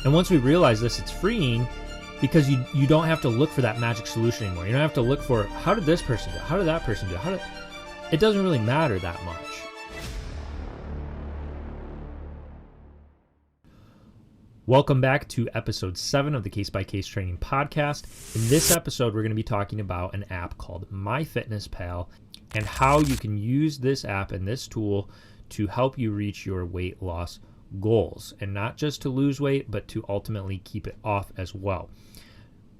And once we realize this, it's freeing because you don't have to look for that magic solution anymore. You don't have to look for, how did this person do it? How did that person do it? It doesn't really matter that much. Welcome back to episode 7 of the Case by Case Training Podcast. In this episode, we're going to be talking about an app called MyFitnessPal and how you can use this app and this tool to help you reach your weight loss goals, and not just to lose weight, but to ultimately keep it off as well.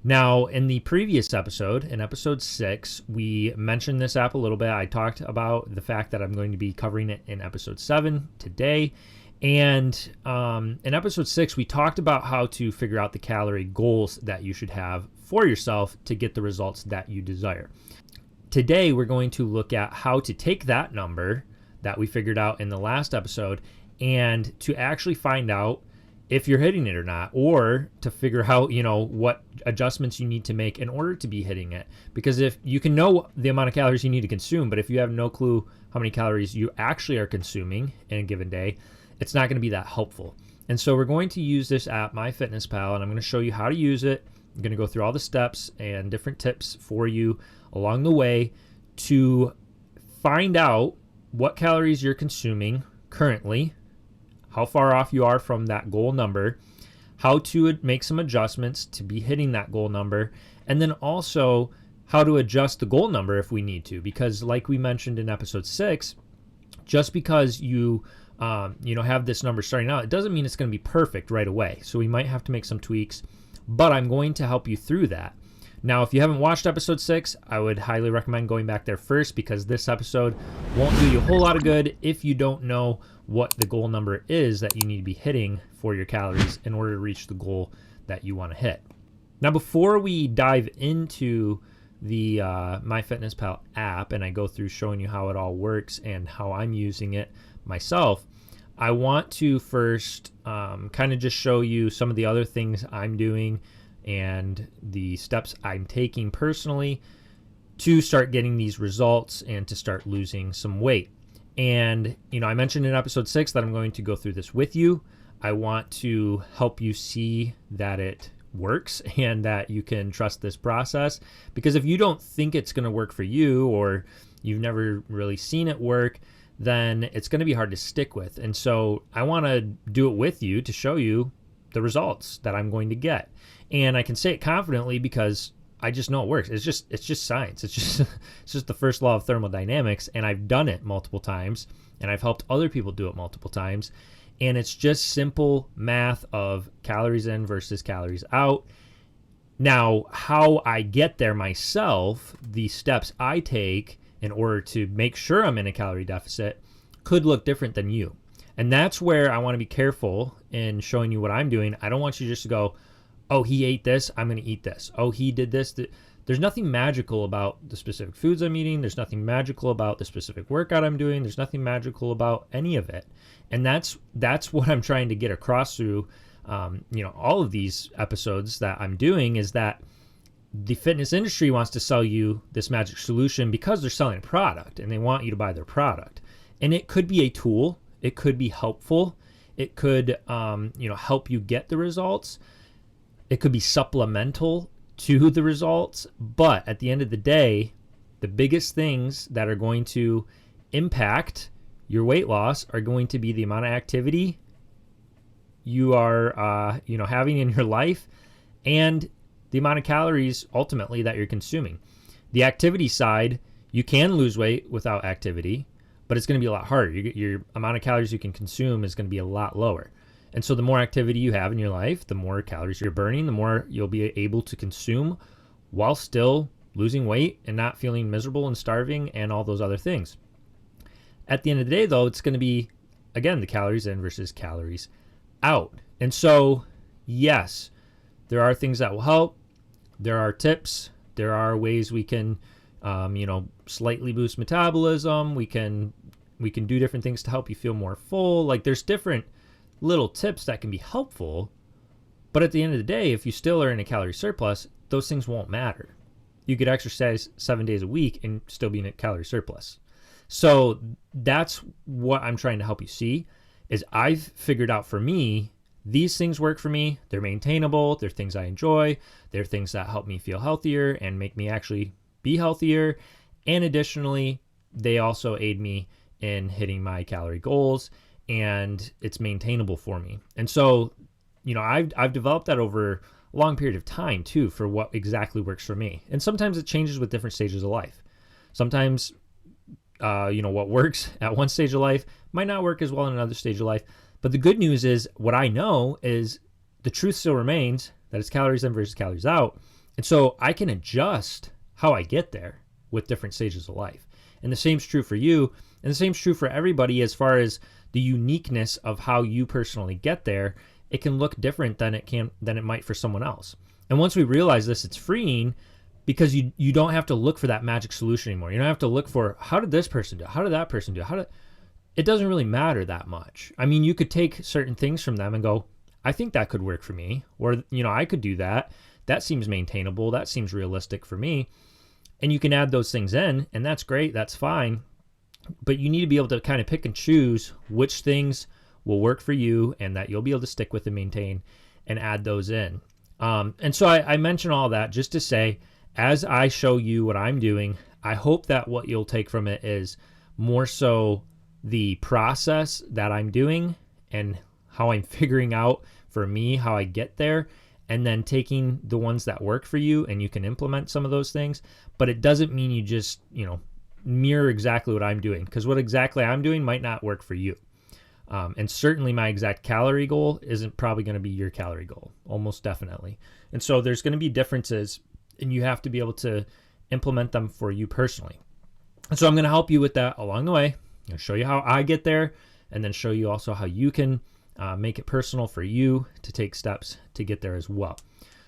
Now, in the previous episode, in episode 6, we mentioned this app a little bit. I talked about the fact that I'm going to be covering it in episode 7 today. And in episode 6, we talked about how to figure out the calorie goals that you should have for yourself to get the results that you desire. Today, we're going to look at how to take that number that we figured out in the last episode and to actually find out if you're hitting it or not, or to figure out, what adjustments you need to make in order to be hitting it. Because if you can know the amount of calories you need to consume, but if you have no clue how many calories you actually are consuming in a given day, it's not going to be that helpful. And so we're going to use this app, MyFitnessPal, and I'm going to show you how to use it. I'm going to go through all the steps and different tips for you along the way to find out what calories you're consuming currently, how far off you are from that goal number, how to make some adjustments to be hitting that goal number, and then also how to adjust the goal number if we need to. Because like we mentioned in episode 6, just because you have this number starting out, it doesn't mean it's going to be perfect right away. So we might have to make some tweaks, but I'm going to help you through that. Now, if you haven't watched episode 6, I would highly recommend going back there first, because this episode won't do you a whole lot of good if you don't know what the goal number is that you need to be hitting for your calories in order to reach the goal that you want to hit. Now, before we dive into the MyFitnessPal app and I go through showing you how it all works and how I'm using it myself, I want to first kind of just show you some of the other things I'm doing and the steps I'm taking personally to start getting these results and to start losing some weight. And, I mentioned in episode 6 that I'm going to go through this with you. I want to help you see that it works and that you can trust this process, because if you don't think it's going to work for you, or you've never really seen it work, then it's going to be hard to stick with. And so I want to do it with you to show you the results that I'm going to get. And I can say it confidently because I just know it works. It's just science. It's just the first law of thermodynamics, and I've done it multiple times, and I've helped other people do it multiple times. And it's just simple math of calories in versus calories out. Now, how I get there myself, the steps I take in order to make sure I'm in a calorie deficit, could look different than you. And that's where I want to be careful in showing you what I'm doing. I don't want you just to go, oh, he ate this, I'm going to eat this. Oh, he did this. There's nothing magical about the specific foods I'm eating. There's nothing magical about the specific workout I'm doing. There's nothing magical about any of it. And that's what I'm trying to get across through all of these episodes that I'm doing, is that the fitness industry wants to sell you this magic solution because they're selling a product and they want you to buy their product. And it could be a tool. It could be helpful. It could help you get the results. It could be supplemental to the results. But at the end of the day, the biggest things that are going to impact your weight loss are going to be the amount of activity you are having in your life, and the amount of calories ultimately that you're consuming. The activity side, you can lose weight without activity, but it's going to be a lot harder. Your amount of calories you can consume is going to be a lot lower. And so the more activity you have in your life, the more calories you're burning, the more you'll be able to consume while still losing weight and not feeling miserable and starving and all those other things. At the end of the day, though, it's going to be, again, the calories in versus calories out. And so, yes, there are things that will help. There are tips. There are ways we can, slightly boost metabolism. We can do different things to help you feel more full. Like, there's different little tips that can be helpful. But at the end of the day, if you still are in a calorie surplus, those things won't matter. You could exercise 7 days a week and still be in a calorie surplus. So that's what I'm trying to help you see, is I've figured out for me these things work for me. They're maintainable. They're things I enjoy. They're things that help me feel healthier and make me actually be healthier. And additionally, they also aid me in hitting my calorie goals, and it's maintainable for me. And so, I've developed that over a long period of time too, for what exactly works for me. And sometimes it changes with different stages of life. Sometimes, what works at one stage of life might not work as well in another stage of life. But the good news is, what I know is the truth still remains that it's calories in versus calories out. And so I can adjust how I get there with different stages of life. And the same's true for you. And the same's true for everybody as far as the uniqueness of how you personally get there. It can look different than it might for someone else. And once we realize this, it's freeing, because you don't have to look for that magic solution anymore. You don't have to look for, how did this person do it? How did that person do it? It doesn't really matter that much. I mean, you could take certain things from them and go, I think that could work for me. Or, I could do that. That seems maintainable. That seems realistic for me. And you can add those things in, and that's great. That's fine. But you need to be able to kind of pick and choose which things will work for you and that you'll be able to stick with and maintain, and add those in. And so I mention all that just to say, as I show you what I'm doing, I hope that what you'll take from it is more so the process that I'm doing and how I'm figuring out for me how I get there, and then taking the ones that work for you and you can implement some of those things. But it doesn't mean you just, mirror exactly what I'm doing, because what exactly I'm doing might not work for you. And certainly my exact calorie goal isn't probably going to be your calorie goal, almost definitely. And so there's going to be differences, and you have to be able to implement them for you personally. And so I'm going to help you with that along the way. I'll show you how I get there, and then show you also how you can make it personal for you to take steps to get there as well.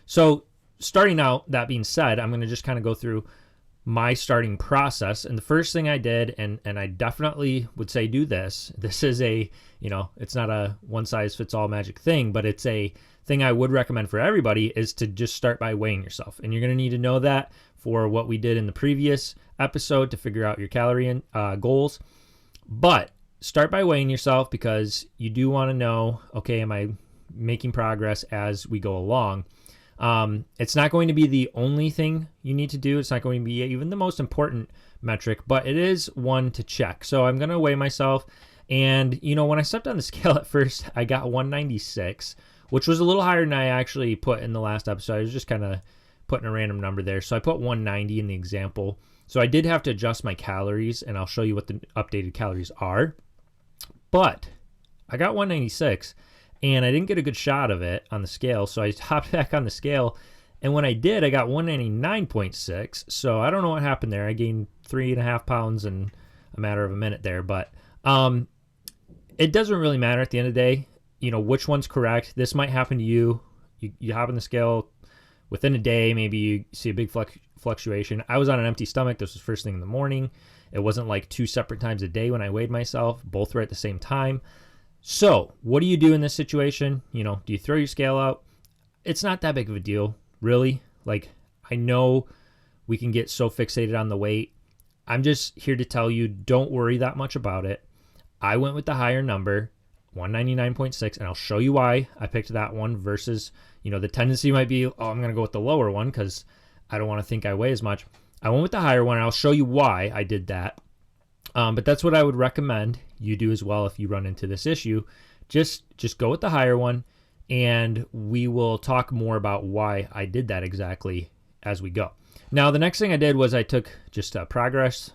So starting out, that being said, I'm going to just kind of go through my starting process. And the first thing I did, and I definitely would say do this. This is a, it's not a one size fits all magic thing, but it's a thing I would recommend for everybody, is to just start by weighing yourself. And you're going to need to know that for what we did in the previous episode to figure out your calorie goals. But start by weighing yourself, because you do want to know, okay, am I making progress as we go along? It's not going to be the only thing you need to do. It's not going to be even the most important metric, but it is one to check. So I'm going to weigh myself. And, when I stepped on the scale at first, I got 196, which was a little higher than I actually put in the last episode. I was just kind of putting a random number there. So I put 190 in the example. So I did have to adjust my calories, and I'll show you what the updated calories are. But I got 196. And I didn't get a good shot of it on the scale, so I hopped back on the scale. And when I did, I got 199.6. So I don't know what happened there. I gained 3.5 pounds in a matter of a minute there. But it doesn't really matter at the end of the day, which one's correct. This might happen to you. You hop on the scale within a day. Maybe you see a big fluctuation. I was on an empty stomach. This was first thing in the morning. It wasn't like 2 separate times a day when I weighed myself. Both were at the same time. So what do you do in this situation? Do you throw your scale out? It's not that big of a deal, really. Like, I know we can get so fixated on the weight. I'm just here to tell you, don't worry that much about it. I went with the higher number, 199.6, and I'll show you why I picked that one versus, the tendency might be, I'm going to go with the lower one because I don't want to think I weigh as much. I went with the higher one, and I'll show you why I did that. But that's what I would recommend you do as well if you run into this issue. Just go with the higher one, and we will talk more about why I did that exactly as we go. Now, the next thing I did was I took just a progress,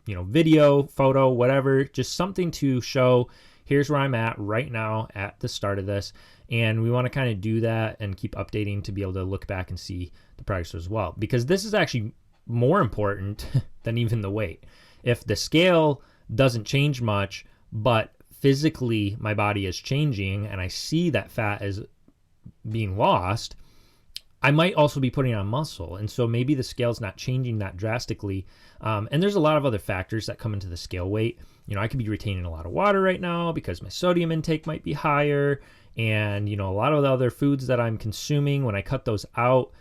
video, photo, whatever, just something to show here's where I'm at right now at the start of this. And we want to kind of do that and keep updating to be able to look back and see the progress as well, because this is actually more important than even the weight. If the scale doesn't change much, but physically my body is changing and I see that fat is being lost, I might also be putting on muscle. And so maybe the scale's not changing that drastically. And there's a lot of other factors that come into the scale weight. I could be retaining a lot of water right now because my sodium intake might be higher. And, a lot of the other foods that I'm consuming, when I cut those out,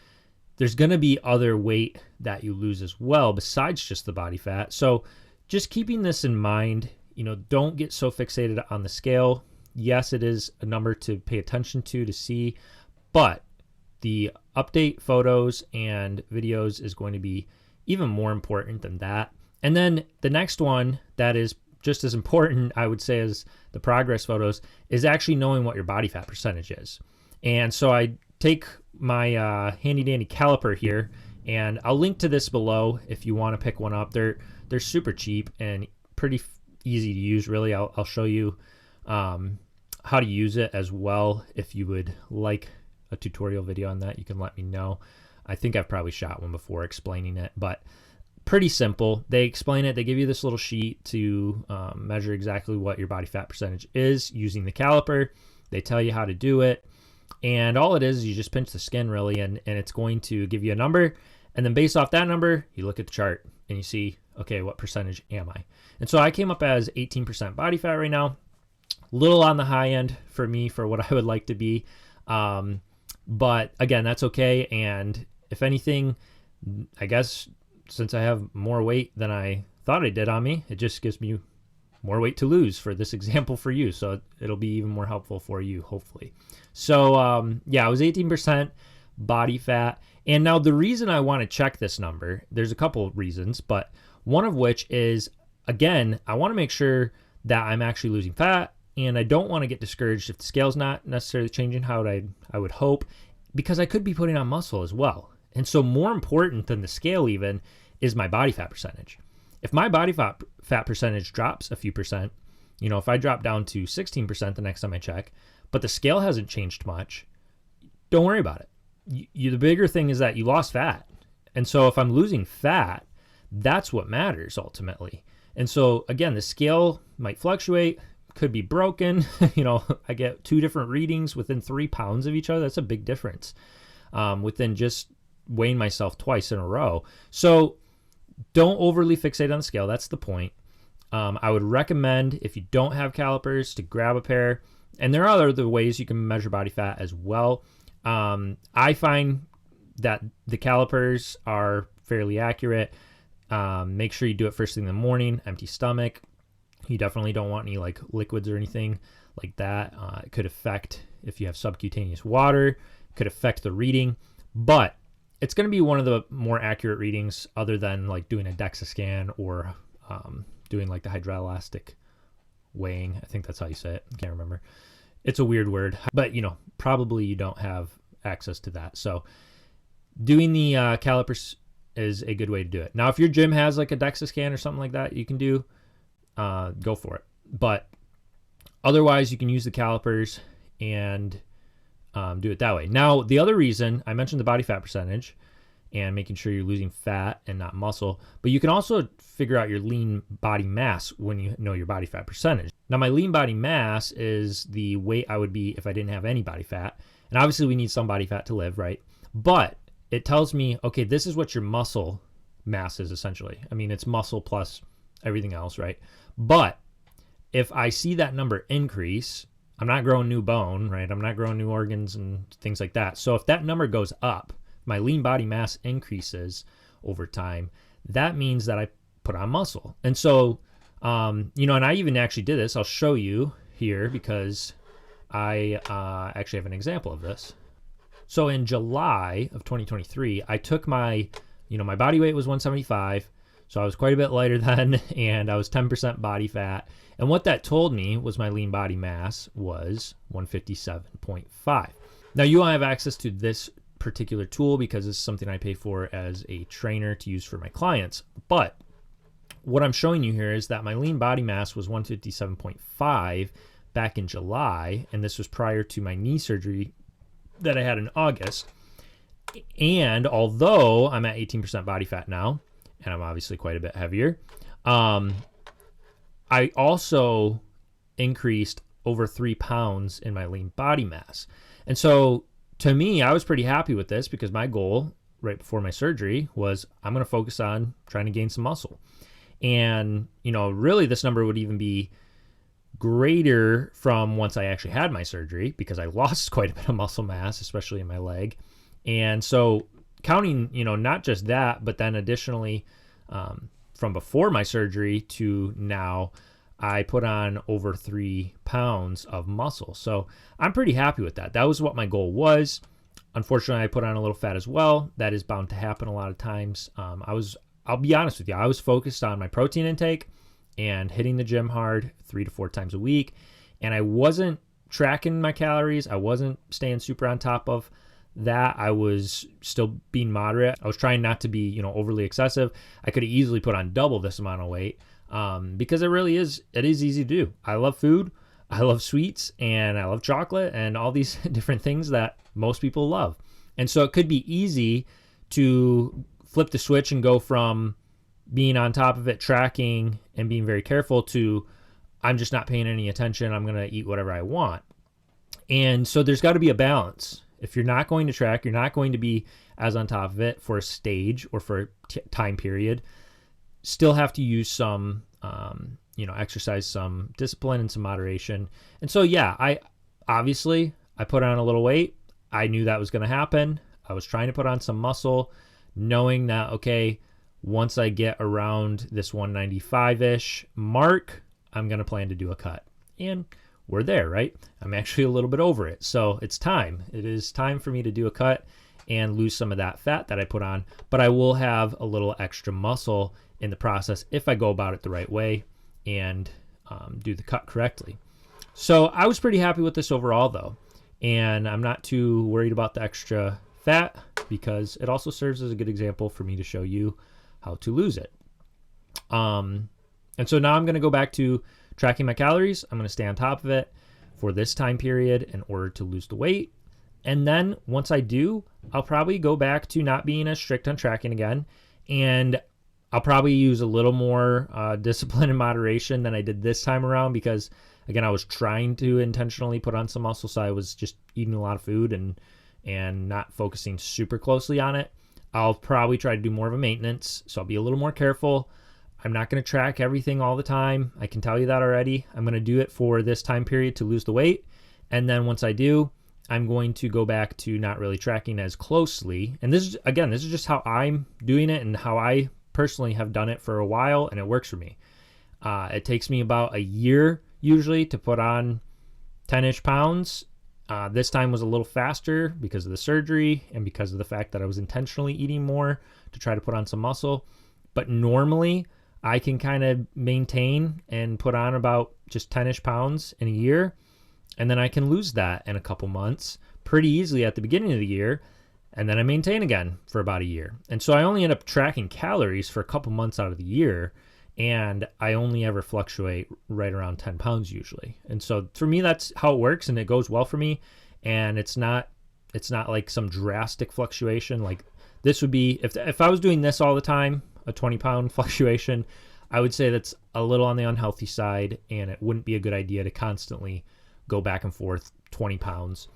there's going to be other weight that you lose as well besides just the body fat. So just keeping this in mind, don't get so fixated on the scale. yes, it is a number to pay attention to see, but the update photos and videos is going to be even more important than that. And then the next one that is just as important, I would say, as the progress photos is actually knowing what your body fat percentage is. And so I take my handy dandy caliper here, and I'll link to this below if you want to pick one up. They're super cheap and pretty easy to use, really. I'll show you how to use it as well. If you would like a tutorial video on that, you can let me know. I think I've probably shot one before explaining it, but pretty simple. They explain it. They give you this little sheet to measure exactly what your body fat percentage is using the caliper. They tell you how to do it. And all it is you just pinch the skin, really, and it's going to give you a number. And then based off that number, you look at the chart and you see, okay, what percentage am I? And so I came up as 18% body fat right now. Little on the high end for me for what I would like to be. But again, that's okay. And if anything, I guess since I have more weight than I thought I did on me, it just gives me more weight to lose for this example for you. So it'll be even more helpful for you, hopefully. So yeah, I was 18% body fat. And now the reason I want to check this number, there's a couple of reasons, but one of which is, again, I want to make sure that I'm actually losing fat, and I don't want to get discouraged if the scale's not necessarily changing how I would hope, because I could be putting on muscle as well. And so more important than the scale even is my body fat percentage. If my body fat percentage drops a few percent, if I drop down to 16% the next time I check, but the scale hasn't changed much, don't worry about it. The bigger thing is that you lost fat. And so if I'm losing fat, that's what matters ultimately. And so again, the scale might fluctuate, could be broken. I get 2 different readings within 3 pounds of each other. That's a big difference within just weighing myself twice in a row. So don't overly fixate on the scale. That's the point. I would recommend, if you don't have calipers, to grab a pair. And there are other ways you can measure body fat as well. I find that the calipers are fairly accurate. Make sure you do it first thing in the morning, empty stomach. You definitely don't want any like liquids or anything like that. It could affect, if you have subcutaneous water, could affect the reading, but it's going to be one of the more accurate readings other than like doing a DEXA scan or doing like the hydroelastic weighing. I think that's how you say it. I can't remember. It's a weird word, but probably you don't have access to that. So doing the calipers is a good way to do it. Now, if your gym has like a DEXA scan or something like that, you can do, go for it. But otherwise, you can use the calipers and do it that way. Now, the other reason I mentioned the body fat percentage and making sure you're losing fat and not muscle, but you can also figure out your lean body mass when you know your body fat percentage. Now, my lean body mass is the weight I would be if I didn't have any body fat. And obviously we need some body fat to live, right? But it tells me, okay, this is what your muscle mass is essentially. I mean, it's muscle plus everything else, right? But if I see that number increase, I'm not growing new bone, right? I'm not growing new organs and things like that. So if that number goes up, my lean body mass increases over time, that means that I put on muscle. And so, and I even actually did this. I'll show you here because I actually have an example of this. So in July of 2023, I took my body weight was 175. So I was quite a bit lighter then, and I was 10% body fat. And what that told me was my lean body mass was 157.5. Now, you don't have access to this particular tool because it's something I pay for as a trainer to use for my clients. But what I'm showing you here is that my lean body mass was 157.5 back in July, and this was prior to my knee surgery that I had in August. And although I'm at 18% body fat now, and I'm obviously quite a bit heavier, I also increased over 3 pounds in my lean body mass. And so to me, I was pretty happy with this because my goal right before my surgery was I'm going to focus on trying to gain some muscle. And, really this number would even be greater from once I actually had my surgery because I lost quite a bit of muscle mass, especially in my leg. And so counting, not just that, but then additionally from before my surgery to now, I put on over 3 pounds of muscle. So I'm pretty happy with that. That was what my goal was. Unfortunately, I put on a little fat as well. That is bound to happen a lot of times. I'll be honest with you, I was focused on my protein intake and hitting the gym hard 3 to 4 times a week. And I wasn't tracking my calories. I wasn't staying super on top of that. I was still being moderate. I was trying not to be, overly excessive. I could have easily put on double this amount of weight because it is easy to do. I love food. I love sweets and I love chocolate and all these different things that most people love. And so it could be easy to flip the switch and go from being on top of it, tracking and being very careful to I'm just not paying any attention. I'm going to eat whatever I want. And so there's got to be a balance. If you're not going to track, you're not going to be as on top of it for a stage or for a time period, still have to use some, exercise some discipline and some moderation. And so, yeah, I put on a little weight. I knew that was going to happen. I was trying to put on some muscle, knowing that, okay, once I get around this 195-ish mark, I'm going to plan to do a cut. And we're there, right? I'm actually a little bit over it. So it's time. It is time for me to do a cut and lose some of that fat that I put on, but I will have a little extra muscle in the process if I go about it the right way and do the cut correctly. So I was pretty happy with this overall though. And I'm not too worried about the extra fat because it also serves as a good example for me to show you how to lose it. And so now I'm going to go back to tracking my calories. I'm going to stay on top of it for this time period in order to lose the weight. And then once I do, I'll probably go back to not being as strict on tracking again. And I'll probably use a little more discipline and moderation than I did this time around because, again, I was trying to intentionally put on some muscle. So I was just eating a lot of food and not focusing super closely on it. I'll probably try to do more of a maintenance. So I'll be a little more careful. I'm not going to track everything all the time. I can tell you that already. I'm going to do it for this time period to lose the weight. And then once I do, I'm going to go back to not really tracking as closely. And this is just how I'm doing it and how I personally have done it for a while, and it works for me. It takes me about a year usually to put on 10-ish pounds. This time was a little faster because of the surgery and because of the fact that I was intentionally eating more to try to put on some muscle. But normally I can kind of maintain and put on about just 10-ish pounds in a year. And then I can lose that in a couple months pretty easily at the beginning of the year. And then I maintain again for about a year. And so I only end up tracking calories for a couple months out of the year. And I only ever fluctuate right around 10 pounds usually. And so for me, that's how it works. And it goes well for me. And it's not like some drastic fluctuation. Like this would be, if I was doing this all the time, a 20-pound fluctuation, I would say that's a little on the unhealthy side. And it wouldn't be a good idea to constantly go back and forth 20 pounds.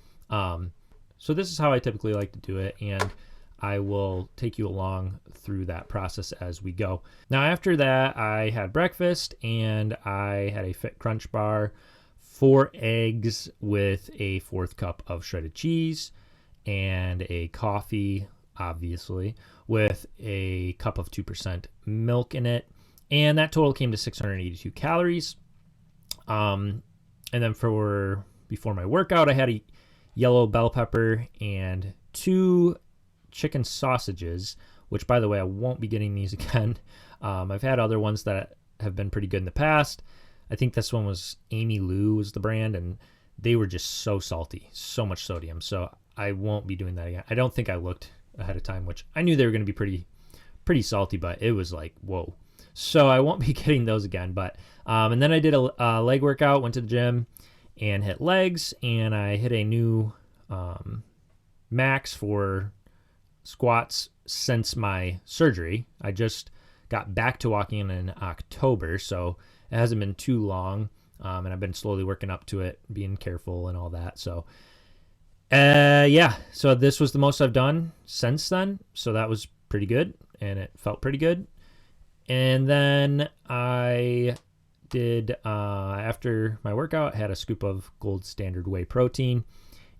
So this is how I typically like to do it, and I will take you along through that process as we go. Now after that, I had breakfast and I had a Fit Crunch bar, 4 eggs with a 1/4 cup of shredded cheese, and a coffee, obviously, with a cup of 2% milk in it. And that total came to 682 calories. And then before my workout, I had a yellow bell pepper and 2 chicken sausages, which, by the way, I won't be getting these again. I've had other ones that have been pretty good in the past. I think this one was Amy Lou was the brand, and they were just so salty, so much sodium. So I won't be doing that again. I don't think I looked ahead of time, which I knew they were going to be pretty salty, but it was like, whoa. So I won't be getting those again. But and then I did a leg workout, went to the gym and hit legs, and I hit a new max for squats since my surgery. I just got back to walking in October, so it hasn't been too long, and I've been slowly working up to it, being careful and all that. So so this was the most I've done since then, so that was pretty good, and it felt pretty good. And then I did, after my workout, I had a scoop of Gold Standard Whey protein,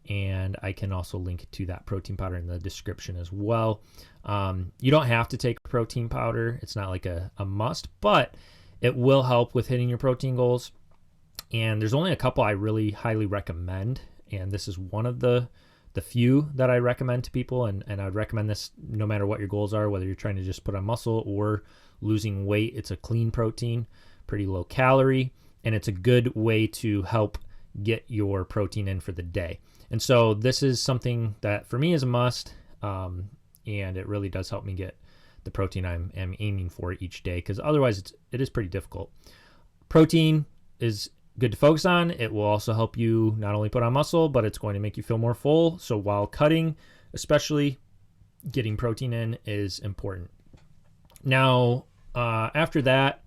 and I can also link to that protein powder in the description as well. You don't have to take protein powder. It's not like a must, but It will help with hitting your protein goals. And there's only a couple I really highly recommend. And this is one of the few that I recommend to people. And I'd recommend this no matter what your goals are, whether you're trying to just put on muscle or losing weight. It's a clean protein, pretty low calorie, and it's a good way to help get your protein in for the day. And so this is something that for me is a must, and it really does help me get the protein I'm aiming for each day, because otherwise it is pretty difficult. Protein is good to focus on. It will also help you not only put on muscle, but it's going to make you feel more full. So while cutting, especially, getting protein in is important. Now, after that,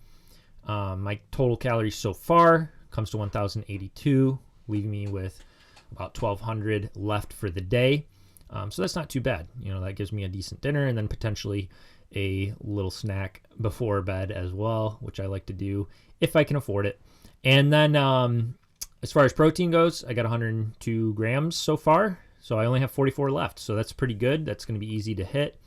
my total calories so far comes to 1,082, leaving me with about 1,200 left for the day. So that's not too bad. That gives me a decent dinner and then potentially a little snack before bed as well, which I like to do if I can afford it. And then as far as protein goes, I got 102 grams so far. So I only have 44 left. So that's pretty good. That's going to be easy to hit.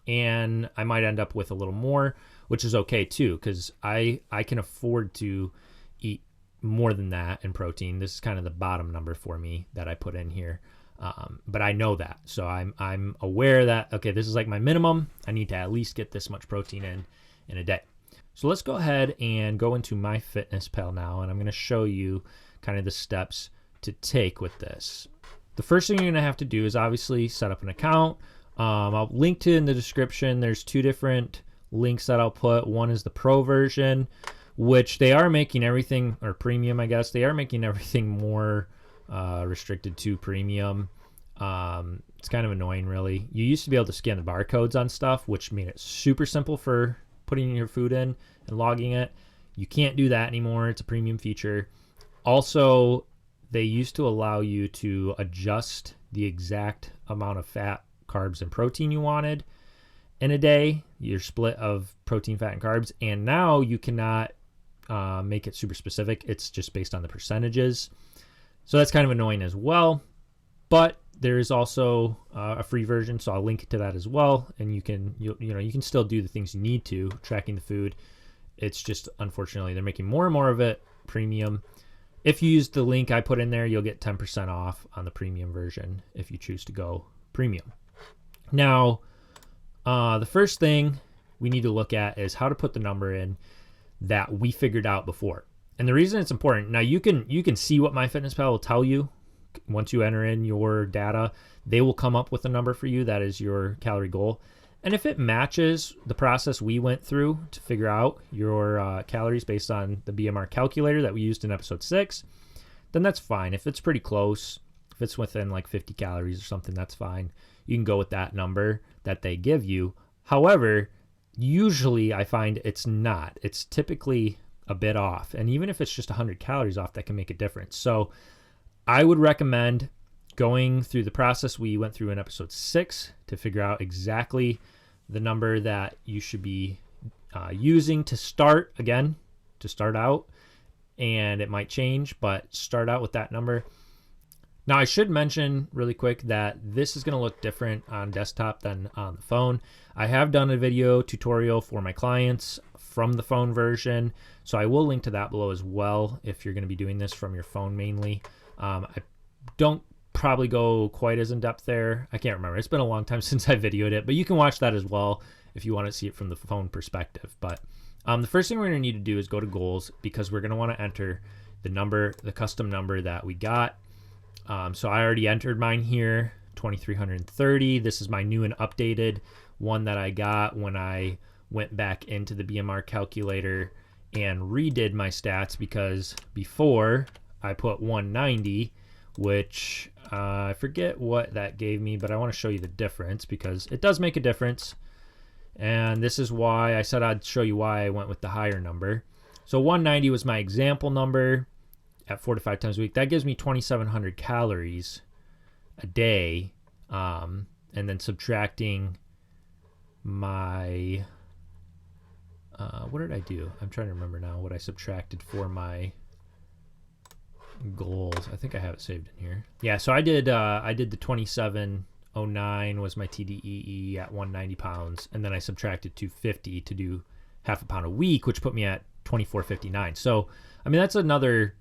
And I might end up with a little more, which is okay too, because I can afford to eat more than that in protein. This is kind of the bottom number for me that I put in here. But I know that. So I'm aware that, okay, this is like my minimum. I need to at least get this much protein in a day. So let's go ahead and go into MyFitnessPal now, and I'm going to show you kind of the steps to take with this. The first thing you're going to have to do is obviously set up an account. I'll link to it in the description. There's two different links that I'll put. One is the pro version, which they are making everything, or premium, I guess. They are making everything more restricted to premium. It's kind of annoying, really. You used to be able to scan the barcodes on stuff, which made it super simple for putting your food in and logging it. You can't do that anymore. It's a premium feature. Also, they used to allow you to adjust the exact amount of fat, carbs, and protein you wanted in a day, your split of protein, fat, and carbs. And now you cannot make it super specific. It's just based on the percentages. So that's kind of annoying as well. But there is also a free version, so I'll link to that as well. And you can still do the things you need to, tracking the food. It's just, unfortunately, they're making more and more of it premium. If you use the link I put in there, you'll get 10% off on the premium version if you choose to go premium. Now, the first thing we need to look at is how to put the number in that we figured out before. And the reason it's important, now you can see what MyFitnessPal will tell you. Once you enter in your data, they will come up with a number for you that is your calorie goal. And if it matches the process we went through to figure out your calories based on the BMR calculator that we used in episode 6, then that's fine. If it's pretty close, if it's within like 50 calories or something, that's fine. You can go with that number that they give you. However, usually I find it's not. It's typically a bit off. And even if it's just 100 calories off, that can make a difference. So I would recommend going through the process we went through in episode 6 to figure out exactly the number that you should be using to start out. And it might change, but start out with that number. Now, I should mention really quick that this is going to look different on desktop than on the phone. I have done a video tutorial for my clients from the phone version, so I will link to that below as well if you're going to be doing this from your phone mainly. I don't probably go quite as in depth there. I can't remember. It's been a long time since I videoed it, but you can watch that as well if you want to see it from the phone perspective. But the first thing we're going to need to do is go to goals, because we're going to want to enter the custom number that we got. So I already entered mine here, 2,330. This is my new and updated one that I got when I went back into the BMR calculator and redid my stats, because before I put 190, which I forget what that gave me, but I want to show you the difference because it does make a difference. And this is why I said I'd show you why I went with the higher number. So 190 was my example number at 4 to 5 times a week. That gives me 2,700 calories a day. And then subtracting my, what did I do? I'm trying to remember now what I subtracted for my goals. I think I have it saved in here. Yeah, so I did the 2709 was my TDEE at 190 pounds, and then I subtracted 250 to do half a pound a week, which put me at 2459. So, I mean, that's another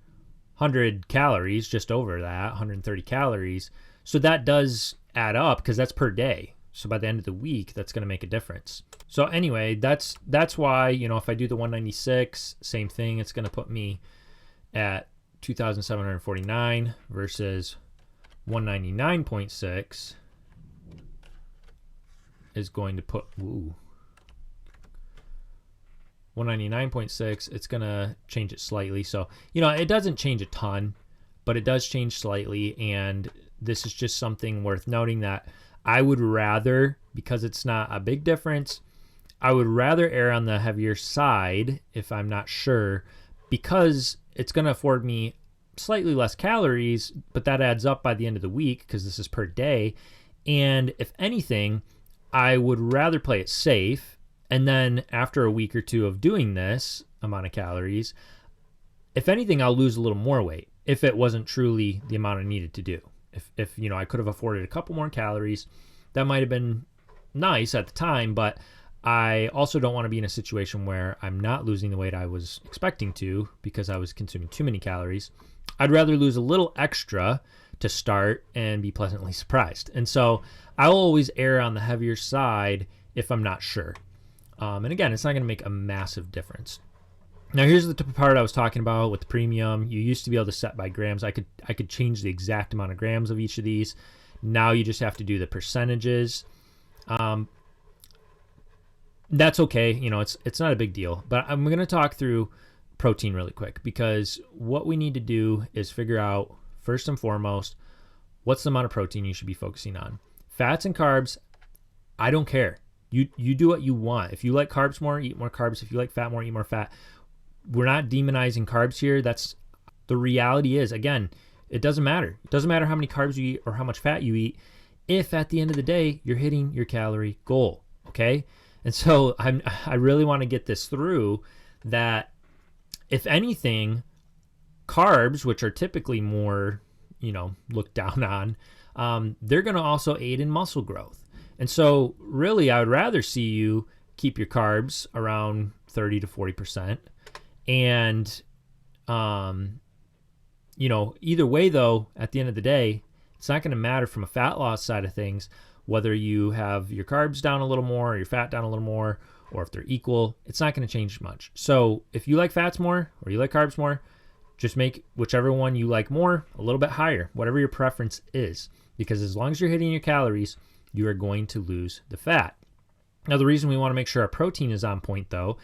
100 calories, just over that, 130 calories. So that does add up because that's per day. So by the end of the week, that's going to make a difference. So anyway, that's why, if I do the 196, same thing, it's going to put me at 2,749 versus 199.6 is going to put, 199.6, it's going to change it slightly. So, it doesn't change a ton, but it does change slightly. And this is just something worth noting that I would rather, because it's not a big difference, I would rather err on the heavier side if I'm not sure, because it's going to afford me slightly less calories, but that adds up by the end of the week because this is per day. And if anything, I would rather play it safe. And then after a week or two of doing this amount of calories, if anything, I'll lose a little more weight if it wasn't truly the amount I needed to do. If I could have afforded a couple more calories, that might have been nice at the time, but I also don't want to be in a situation where I'm not losing the weight I was expecting to because I was consuming too many calories. I'd rather lose a little extra to start and be pleasantly surprised. And so I'll always err on the heavier side if I'm not sure. And again, it's not going to make a massive difference. Now, here's the part I was talking about with the premium. You used to be able to set by grams. I could change the exact amount of grams of each of these. Now you just have to do the percentages. That's okay. It's not a big deal. But I'm going to talk through protein really quick, because what we need to do is figure out, first and foremost, what's the amount of protein you should be focusing on. Fats and carbs, I don't care. You do what you want. If you like carbs more, eat more carbs. If you like fat more, eat more fat. We're not demonizing carbs here. That's the reality is, again, it doesn't matter. It doesn't matter how many carbs you eat or how much fat you eat if at the end of the day you're hitting your calorie goal, okay? And so I really want to get this through, that if anything, carbs, which are typically more, looked down on, they're going to also aid in muscle growth. And so really I would rather see you keep your carbs around 30 to 40%. And, either way though, at the end of the day, it's not going to matter from a fat loss side of things, whether you have your carbs down a little more or your fat down a little more, or if they're equal, it's not going to change much. So if you like fats more or you like carbs more, just make whichever one you like more a little bit higher, whatever your preference is, because as long as you're hitting your calories, you are going to lose the fat. Now, the reason we want to make sure our protein is on point though,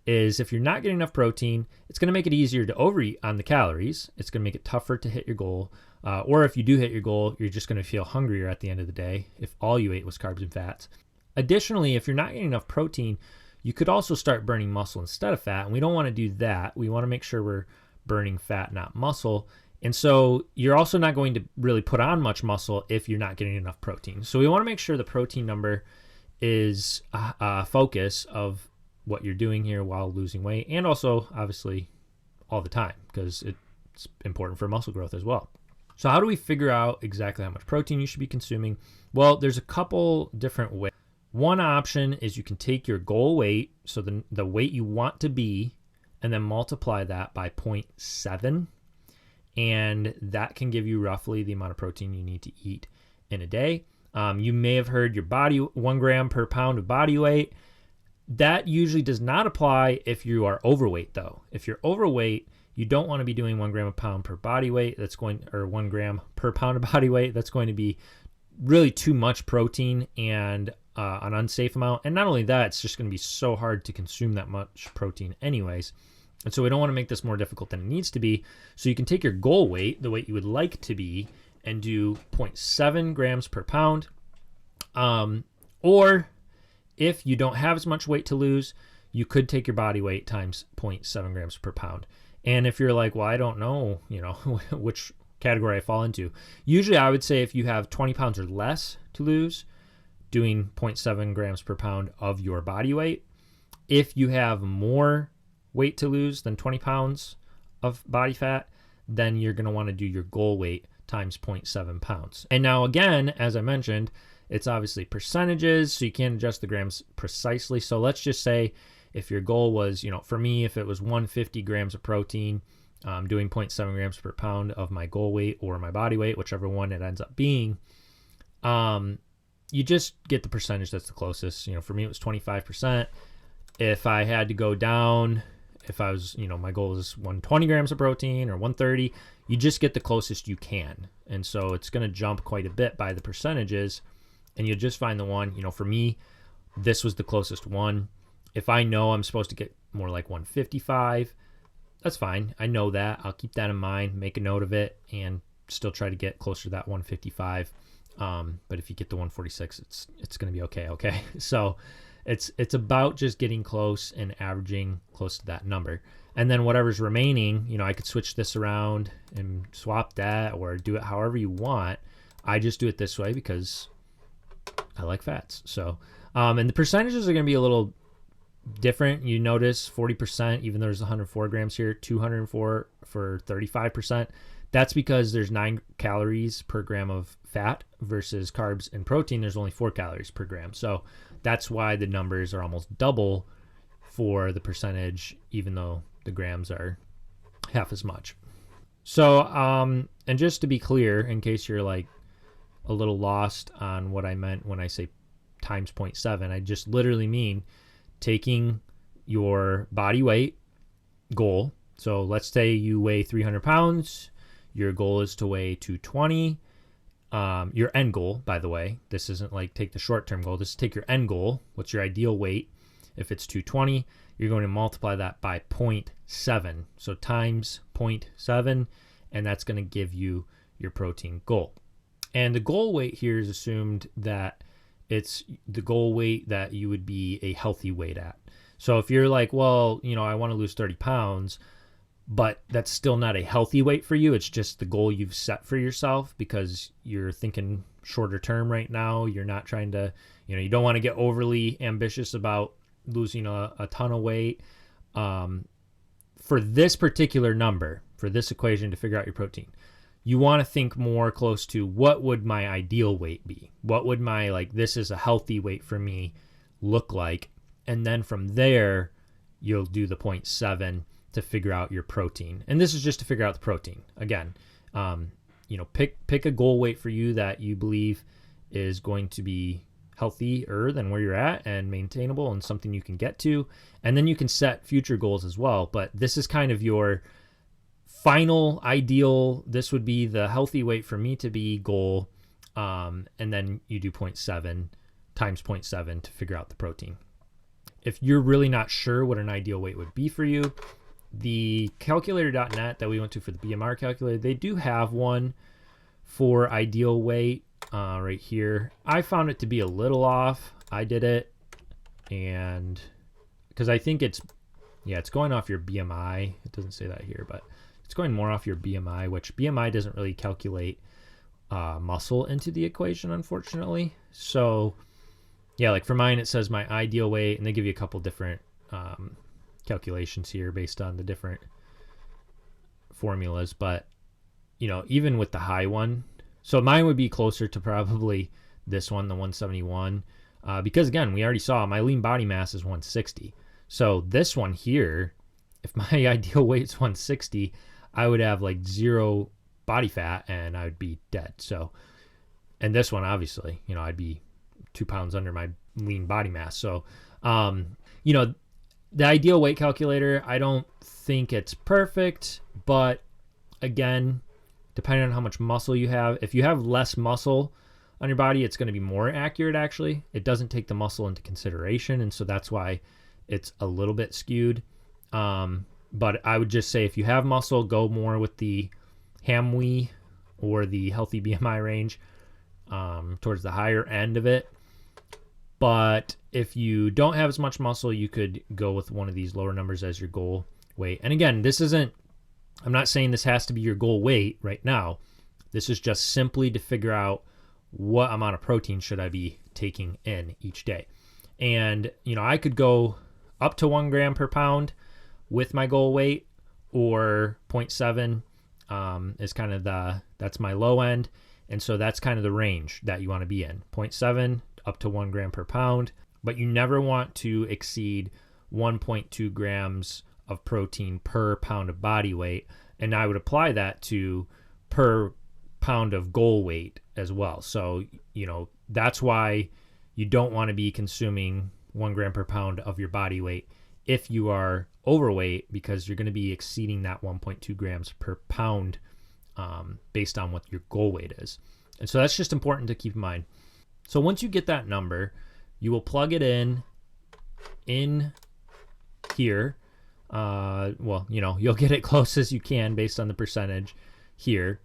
is if you're not getting enough protein, it's going to make it easier to overeat on the calories. It's going to make it tougher to hit your goal. Or if you do hit your goal, you're just going to feel hungrier at the end of the day if all you ate was carbs and fats. Additionally, if you're not getting enough protein, you could also start burning muscle instead of fat. And we don't want to do that. We want to make sure we're burning fat, not muscle. And so you're also not going to really put on much muscle if you're not getting enough protein. So we want to make sure the protein number is a focus of what you're doing here while losing weight, and also obviously all the time, because it's important for muscle growth as well. So how do we figure out exactly how much protein you should be consuming? Well, there's a couple different ways. One option is you can take your goal weight, so the weight you want to be, and then multiply that by 0.7, and that can give you roughly the amount of protein you need to eat in a day. You may have heard your body 1 gram per pound of body weight. That usually does not apply if you are overweight though. If you're overweight, you don't want to be doing 1 gram a pound per body weight. Or 1 gram per pound of body weight. That's going to be really too much protein and an unsafe amount. And not only that, it's just going to be so hard to consume that much protein anyways. And so we don't want to make this more difficult than it needs to be. So you can take your goal weight, the weight you would like to be, and do 0.7 grams per pound. Or if you don't have as much weight to lose, you could take your body weight times 0.7 grams per pound. And if you're like, well, I don't know, which category I fall into. Usually I would say if you have 20 pounds or less to lose, doing 0.7 grams per pound of your body weight. If you have more weight to lose than 20 pounds of body fat, then you're going to want to do your goal weight times 0.7 pounds. And now again, as I mentioned, it's obviously percentages, so you can't adjust the grams precisely. So let's just say if your goal was, for me, if it was 150 grams of protein, doing 0.7 grams per pound of my goal weight or my body weight, whichever one it ends up being, you just get the percentage that's the closest. For me, it was 25%. If I had to go down, if I was, my goal is 120 grams of protein or 130, you just get the closest you can. And so it's going to jump quite a bit by the percentages, and you'll just find the one, for me, this was the closest one. If I know I'm supposed to get more like 155, that's fine. I know that. I'll keep that in mind, make a note of it, and still try to get closer to that 155. But if you get the 146, it's going to be okay. Okay. So it's about just getting close and averaging close to that number. And then whatever's remaining, I could switch this around and swap that or do it however you want. I just do it this way because I like fats. So, and the percentages are going to be a little different. You notice 40%, even though there's 104 grams here, 204 for 35%. That's because there's 9 calories per gram of fat versus carbs and protein. There's only 4 calories per gram. So that's why the numbers are almost double for the percentage, even though the grams are half as much. So, and just to be clear, in case you're like a little lost on what I meant when I say times 0.7, I just literally mean taking your body weight goal. So let's say you weigh 300 pounds. Your goal is to weigh 220. Your end goal, by the way, this isn't like take the short-term goal. This is take your end goal. What's your ideal weight? If it's 220, you're going to multiply that by 0.7. So times 0.7, and that's going to give you your protein goal. And the goal weight here is assumed that it's the goal weight that you would be a healthy weight at. So if you're like, well, I want to lose 30 pounds, but that's still not a healthy weight for you. It's just the goal you've set for yourself because you're thinking shorter term right now. You're not trying to, you don't want to get overly ambitious about losing a ton of weight. For this particular number, for this equation to figure out your protein, you want to think more close to what would my ideal weight be? What would my, this is a healthy weight for me look like? And then from there, you'll do the 0.7 to figure out your protein. And this is just to figure out the protein. Again, pick a goal weight for you that you believe is going to be healthier than where you're at and maintainable and something you can get to. And then you can set future goals as well. But this is kind of your final ideal. This would be the healthy weight for me to be goal. And then you do 0.7 times 0.7 to figure out the protein. If you're really not sure what an ideal weight would be for you, the calculator.net that we went to for the BMR calculator, they do have one for ideal weight right here. I found it to be a little off. I did it, and because I think it's going off your BMI. It doesn't say that here, but it's going more off your BMI, which BMI doesn't really calculate muscle into the equation, unfortunately. So yeah, like for mine, it says my ideal weight, and they give you a couple different calculations here based on the different formulas. But even with the high one, so mine would be closer to probably this one, the 171, because again, we already saw my lean body mass is 160. So this one here, if my ideal weight is 160, I would have like 0 body fat and I would be dead. So, and this one, obviously, I'd be 2 pounds under my lean body mass. So, the ideal weight calculator, I don't think it's perfect, but again, depending on how much muscle you have, if you have less muscle on your body, it's going to be more accurate, actually. It doesn't take the muscle into consideration, and so that's why it's a little bit skewed. But I would just say if you have muscle, go more with the HAM-WE or the healthy BMI range towards the higher end of it. But if you don't have as much muscle, you could go with one of these lower numbers as your goal weight. And again, I'm not saying this has to be your goal weight right now. This is just simply to figure out what amount of protein should I be taking in each day. And, I could go up to 1 gram per pound with my goal weight, or 0.7 is kind of that's my low end. And so that's kind of the range that you want to be in, 0.7 up to 1 gram per pound, but you never want to exceed 1.2 grams of protein per pound of body weight. And I would apply that to per pound of goal weight as well. So, that's why you don't want to be consuming 1 gram per pound of your body weight if you are overweight, because you're going to be exceeding that 1.2 grams per pound based on what your goal weight is. And so that's just important to keep in mind. So once you get that number, you will plug it in here. You'll get it close as you can based on the percentage here.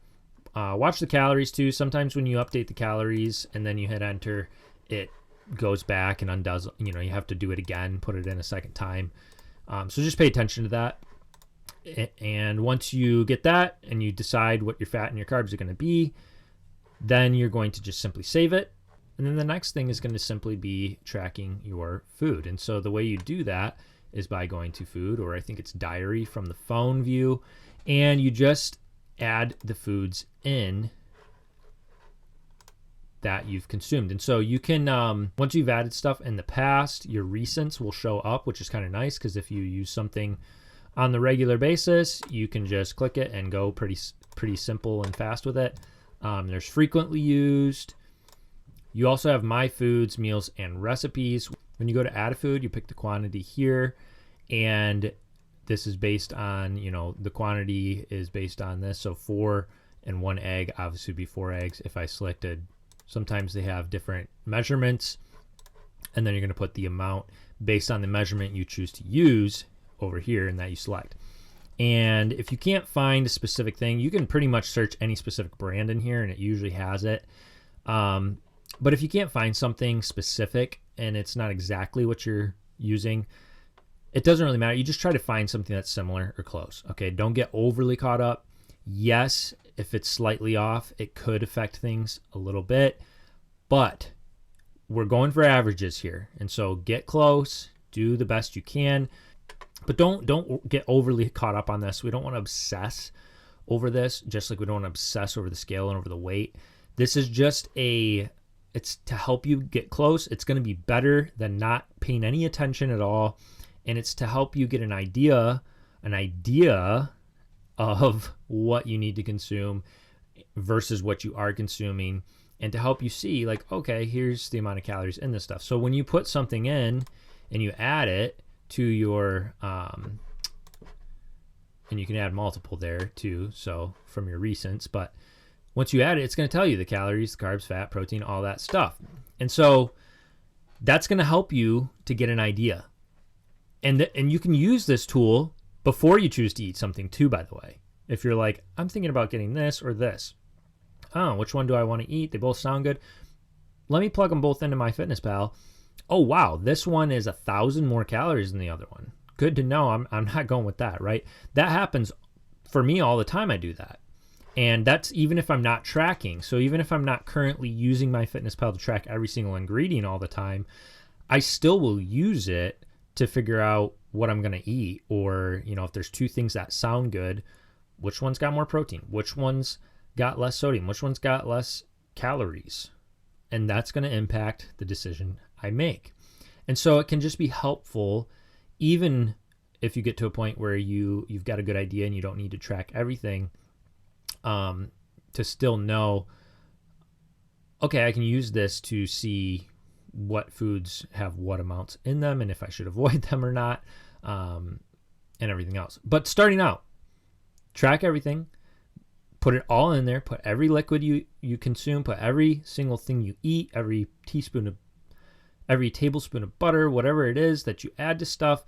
Watch the calories too. Sometimes when you update the calories and then you hit enter, it goes back and undoes, you have to do it again, put it in a second time. So just pay attention to that. And once you get that and you decide what your fat and your carbs are going to be, then you're going to just simply save it. And then the next thing is going to simply be tracking your food. And so the way you do that is by going to food, or I think it's diary from the phone view, and you just add the foods in that you've consumed. And so you can, once you've added stuff in the past, your recents will show up, which is kind of nice, because if you use something on the regular basis, you can just click it and go pretty simple and fast with it. There's frequently used. You also have my foods, meals, and recipes. When you go to add a food, you pick the quantity here, and this is based on, the quantity is based on this. So 4 and 1 egg, obviously would be 4 eggs. If I selected, sometimes they have different measurements, and then you're going to put the amount based on the measurement you choose to use over here and that you select. And if you can't find a specific thing, you can pretty much search any specific brand in here and it usually has it. But if you can't find something specific and it's not exactly what you're using, it doesn't really matter. You just try to find something that's similar or close. Okay, don't get overly caught up. Yes, if it's slightly off, it could affect things a little bit, but we're going for averages here. And so get close, do the best you can, but don't get overly caught up on this. We don't want to obsess over this, just like we don't want to obsess over the scale and over the weight. This is just it's to help you get close. It's going to be better than not paying any attention at all. And it's to help you get an idea of what you need to consume versus what you are consuming, and to help you see, like, okay, here's the amount of calories in this stuff. So when you put something in and you add it to your, and you can add multiple there too, so from your recents, but once you add it, it's going to tell you the calories, the carbs, fat, protein, all that stuff. And so that's going to help you to get an idea. And you can use this tool before you choose to eat something too, by the way. If you're like, I'm thinking about getting this or this. Oh, which one do I want to eat? They both sound good. Let me plug them both into MyFitnessPal. Oh, wow, this one is 1,000 more calories than the other one. Good to know. I'm not going with that, right? That happens for me all the time. I do that. And that's even if I'm not tracking. So even if I'm not currently using MyFitnessPal to track every single ingredient all the time, I still will use it to figure out what I'm going to eat. Or, if there's two things that sound good, which one's got more protein? Which one's got less sodium? Which one's got less calories? And that's going to impact the decision I make. And so it can just be helpful, even if you get to a point where you've got a good idea and you don't need to track everything, to still know, okay, I can use this to see what foods have what amounts in them and if I should avoid them or not, and everything else. But starting out, track everything, put it all in there, put every liquid you consume, put every single thing you eat, every tablespoon of butter, whatever it is that you add to stuff,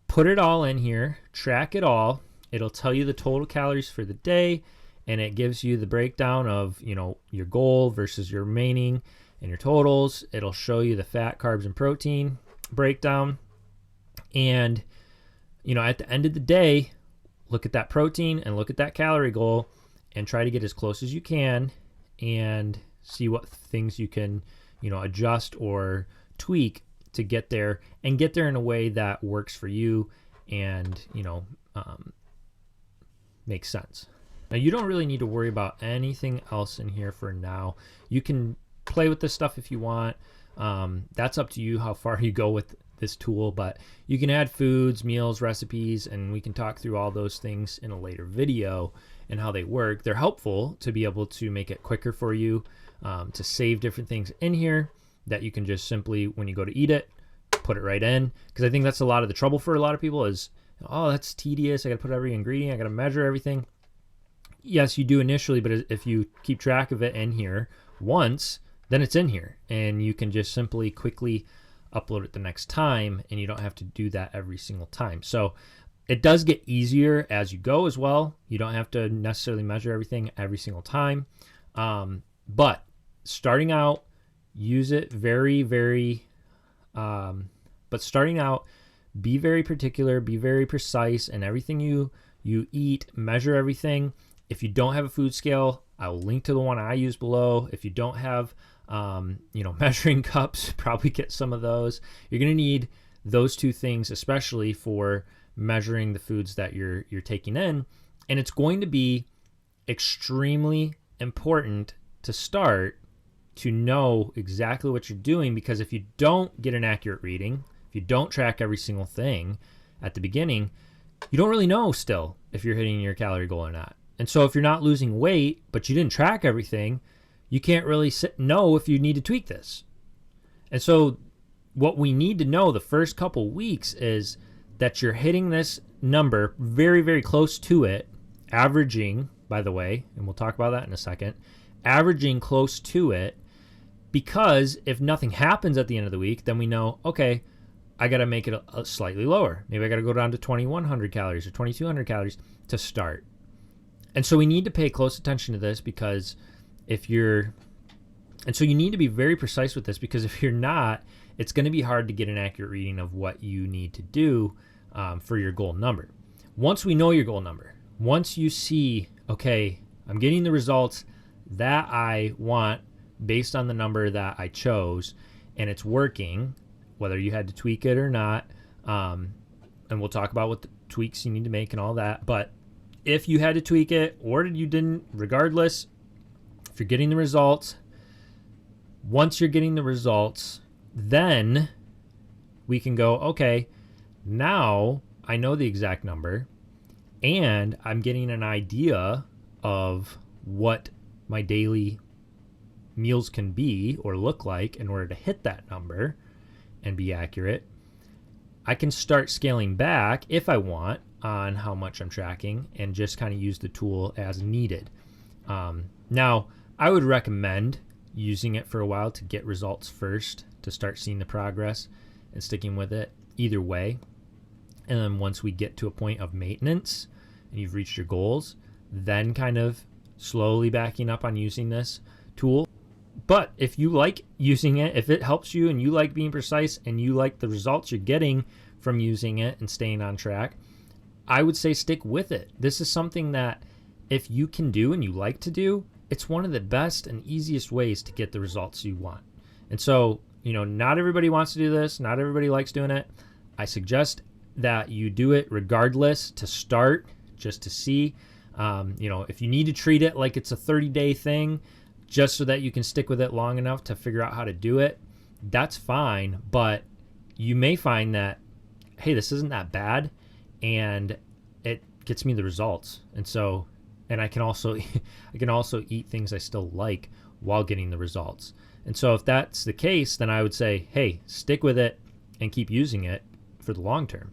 put it all in here, track it all. It'll tell you the total calories for the day, and it gives you the breakdown of, your goal versus your remaining and your totals. It'll show you the fat, carbs, and protein breakdown. And, at the end of the day, look at that protein and look at that calorie goal and try to get as close as you can and see what things you can, adjust or tweak to get there, and get there in a way that works for you and, makes sense. Now, you don't really need to worry about anything else in here for now. You can play with this stuff if you want. That's up to you how far you go with this tool, but you can add foods, meals, recipes, and we can talk through all those things in a later video and how they work. They're helpful to be able to make it quicker for you, to save different things in here that you can just simply, when you go to eat it, put it right in. Because I think that's a lot of the trouble for a lot of people is, oh, that's tedious. I got to put every ingredient. I got to measure everything. Yes, you do initially, but if you keep track of it in here once, then it's in here, and you can just simply quickly upload it the next time, and you don't have to do that every single time. So it does get easier as you go as well. You don't have to necessarily measure everything every single time. But starting out, use it very, very, but starting out, be very particular, be very precise, and everything you eat, measure everything. If you don't have a food scale, I will link to the one I use below. If you don't have measuring cups, probably get some of those. You're going to need those two things, especially for measuring the foods that you're taking in. And it's going to be extremely important to start to know exactly what you're doing, because if you don't get an accurate reading, if you don't track every single thing at the beginning, you don't really know still if you're hitting your calorie goal or not. And so if you're not losing weight, but you didn't track everything, you can't really know if you need to tweak this. And so what we need to know the first couple weeks is that you're hitting this number very, very close to it, averaging, by the way, and we'll talk about that in a second, averaging close to it, because if nothing happens at the end of the week, then we know, okay, I got to make it a slightly lower. Maybe I got to go down to 2,100 calories or 2,200 calories to start. And so we need to pay close attention to this, because you need to be very precise with this, because if you're not, it's going to be hard to get an accurate reading of what you need to do for your goal number. Once we know your goal number, once you see, okay, I'm getting the results that I want based on the number that I chose, and it's working, whether you had to tweak it or not, and we'll talk about what the tweaks you need to make and all that, but if you had to tweak it or you didn't, regardless, if you're getting the results, once you're getting the results, then we can go, okay, now I know the exact number, and I'm getting an idea of what my daily meals can be or look like in order to hit that number and be accurate. I can start scaling back if I want on how much I'm tracking, and just kind of use the tool as needed. Now, I would recommend using it for a while to get results first, to start seeing the progress and sticking with it either way. And then once we get to a point of maintenance and you've reached your goals, then kind of slowly backing up on using this tool. But if you like using it, if it helps you and you like being precise and you like the results you're getting from using it and staying on track, I would say stick with it. This is something that if you can do and you like to do, it's one of the best and easiest ways to get the results you want. And so, not everybody wants to do this. Not everybody likes doing it. I suggest that you do it regardless to start, just to see. If you need to treat it like it's a 30-day thing, just so that you can stick with it long enough to figure out how to do it, that's fine. But you may find that, hey, this isn't that bad, and it gets me the results. And I can also eat things I still like while getting the results. And so if that's the case, then I would say, hey, stick with it and keep using it for the long term.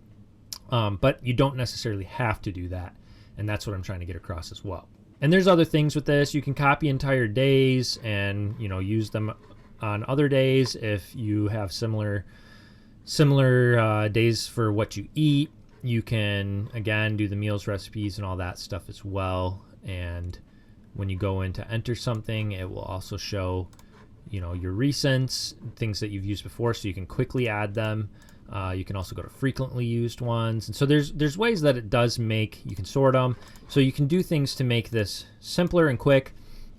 But you don't necessarily have to do that. And that's what I'm trying to get across as well. And there's other things with this. You can copy entire days and, use them on other days if you have similar days for what you eat. You can, again, do the meals, recipes, and all that stuff as well. And when you go in to enter something, it will also show, your recents, things that you've used before, so you can quickly add them. You can also go to frequently used ones. And so there's ways that it does you can sort them. So you can do things to make this simpler and quick.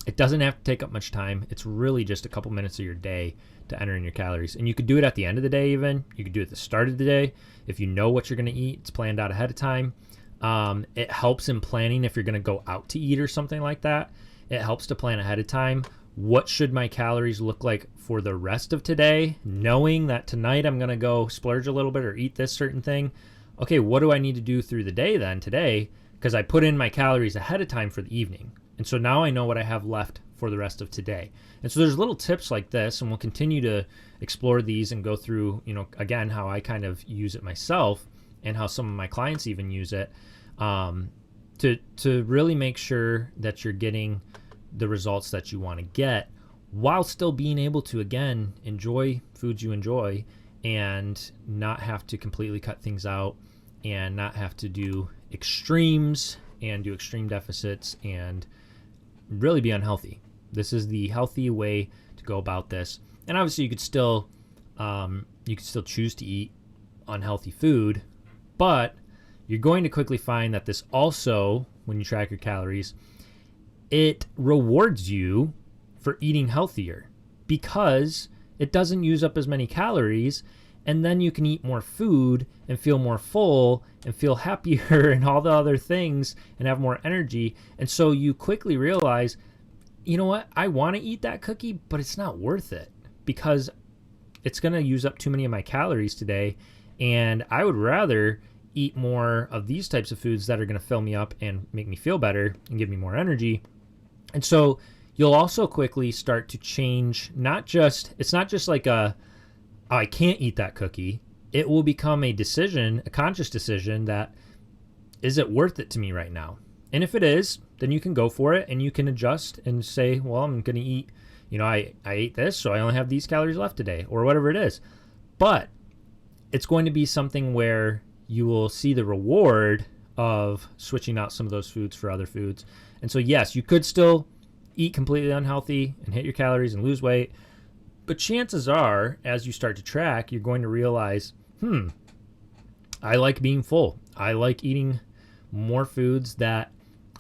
It doesn't have to take up much time. It's really just a couple minutes of your day to enter in your calories. And you could do it at the end of the day even. You could do it at the start of the day. If you know what you're going to eat, it's planned out ahead of time. It helps in planning if you're going to go out to eat or something like that. It helps to plan ahead of time what should my calories look like for the rest of today, knowing that tonight I'm going to go splurge a little bit or eat this certain thing. Okay, what do I need to do through the day then today? Because I put in my calories ahead of time for the evening. And so now I know what I have left for the rest of today. And so there's little tips like this, and we'll continue to explore these and go through, again, how I kind of use it myself and how some of my clients even use it, to really make sure that you're getting the results that you want to get while still being able to, again, enjoy foods you enjoy and not have to completely cut things out and not have to do extremes and do extreme deficits and really be unhealthy. This is the healthy way to go about this. And obviously you could still choose to eat unhealthy food, but you're going to quickly find that this also, when you track your calories, it rewards you for eating healthier because it doesn't use up as many calories, and then you can eat more food and feel more full and feel happier and all the other things and have more energy. And so you quickly realize, you know what, I want to eat that cookie, but it's not worth it because it's going to use up too many of my calories today, and I would rather eat more of these types of foods that are going to fill me up and make me feel better and give me more energy. And so you'll also quickly start to change, it's not just like I can't eat that cookie. It will become a decision, a conscious decision that, is it worth it to me right now? And if it is, then you can go for it and you can adjust and say, well, I'm going to eat, I ate this, so I only have these calories left today, or whatever it is. But it's going to be something where you will see the reward of switching out some of those foods for other foods. And so, yes, you could still eat completely unhealthy and hit your calories and lose weight. But chances are, as you start to track, you're going to realize, I like being full. I like eating more foods that,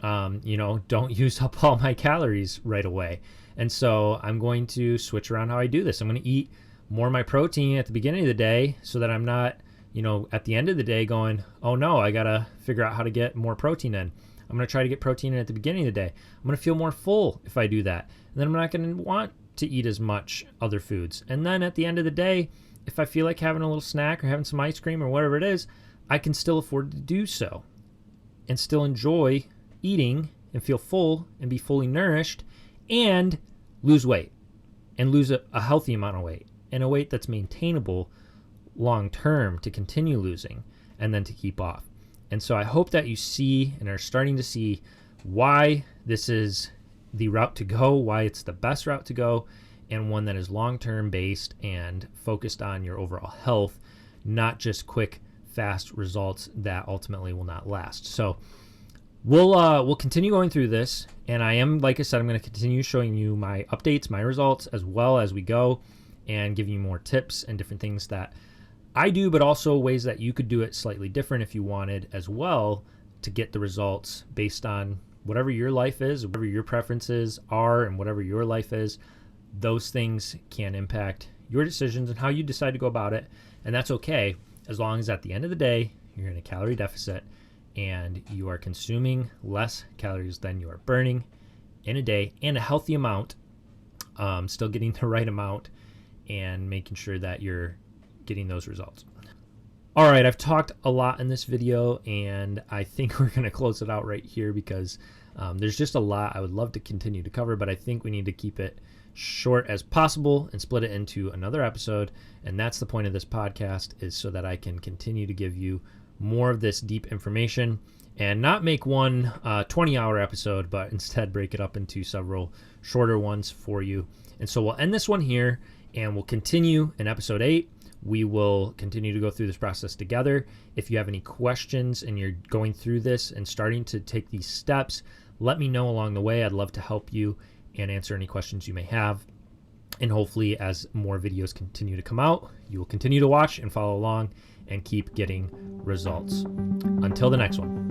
don't use up all my calories right away. And so I'm going to switch around how I do this. I'm going to eat more of my protein at the beginning of the day so that I'm not, at the end of the day going, oh no, I got to figure out how to get more protein in. I'm going to try to get protein in at the beginning of the day. I'm going to feel more full if I do that. And then I'm not going to want to eat as much other foods. And then at the end of the day, if I feel like having a little snack or having some ice cream or whatever it is, I can still afford to do so and still enjoy eating and feel full and be fully nourished and lose weight and lose a healthy amount of weight and a weight that's maintainable long term to continue losing and then to keep off. And so I hope that you see and are starting to see why this is the route to go, why it's the best route to go, and one that is long-term based and focused on your overall health, not just fast results that ultimately will not last. So we'll continue going through this, and like I said, I'm going to continue showing you my updates, my results, as well as we go, and giving you more tips and different things that I do, but also ways that you could do it slightly different if you wanted as well to get the results based on whatever your life is, whatever your preferences are, and whatever your life is. Those things can impact your decisions and how you decide to go about it. And that's okay, as long as at the end of the day, you're in a calorie deficit and you are consuming less calories than you are burning in a day, and a healthy amount, still getting the right amount and making sure that you're getting those results. All right, I've talked a lot in this video, and I think we're going to close it out right here because there's just a lot I would love to continue to cover, but I think we need to keep it short as possible and split it into another episode. And that's the point of this podcast, is so that I can continue to give you more of this deep information and not make one 20-hour episode, but instead break it up into several shorter ones for you. And so we'll end this one here, and we'll continue in episode 8. We will continue to go through this process together. If you have any questions and you're going through this and starting to take these steps, let me know along the way. I'd love to help you and answer any questions you may have. And hopefully, as more videos continue to come out, you will continue to watch and follow along and keep getting results. Until the next one.